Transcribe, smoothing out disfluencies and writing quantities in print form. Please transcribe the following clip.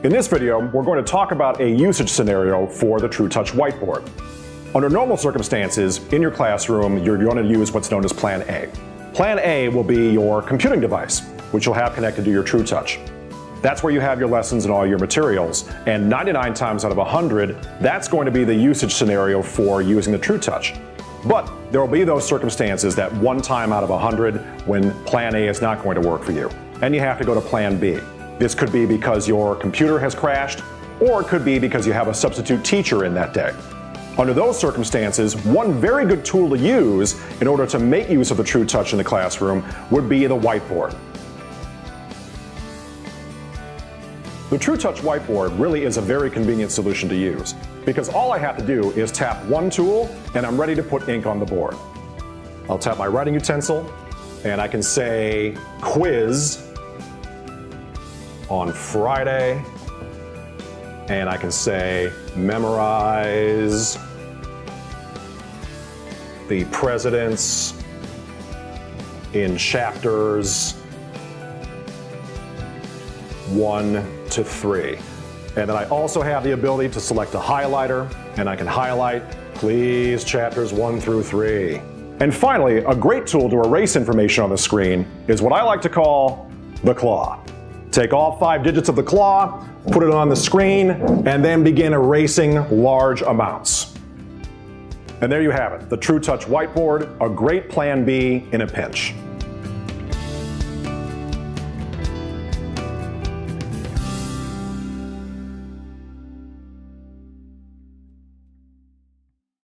In this video, we're going to talk about a usage scenario for the TRUTOUCH whiteboard. Under normal circumstances, in your classroom, you're going to use what's known as Plan A. Plan A will be your computing device, which you'll have connected to your TRUTOUCH. That's where you have your lessons and all your materials, and 99 times out of 100, that's going to be the usage scenario for using the TRUTOUCH. But there will be those circumstances that one time out of 100 when Plan A is not going to work for you, and you have to go to Plan B. This could be because your computer has crashed, or it could be because you have a substitute teacher in that day. Under those circumstances, one very good tool to use in order to make use of the TRUTOUCH in the classroom would be the whiteboard. The TRUTOUCH whiteboard really is a very convenient solution to use, because all I have to do is tap one tool and I'm ready to put ink on the board. I'll tap my writing utensil and I can say quiz on Friday, and I can say memorize the presidents in chapters 1 to 3. And then I also have the ability to select a highlighter, and I can highlight, please, chapters 1 through 3. And finally, a great tool to erase information on the screen is what I like to call the claw. Take all 5 digits of the claw, put it on the screen, and then begin erasing large amounts. And there you have it, the TRUTOUCH whiteboard, a great Plan B in a pinch.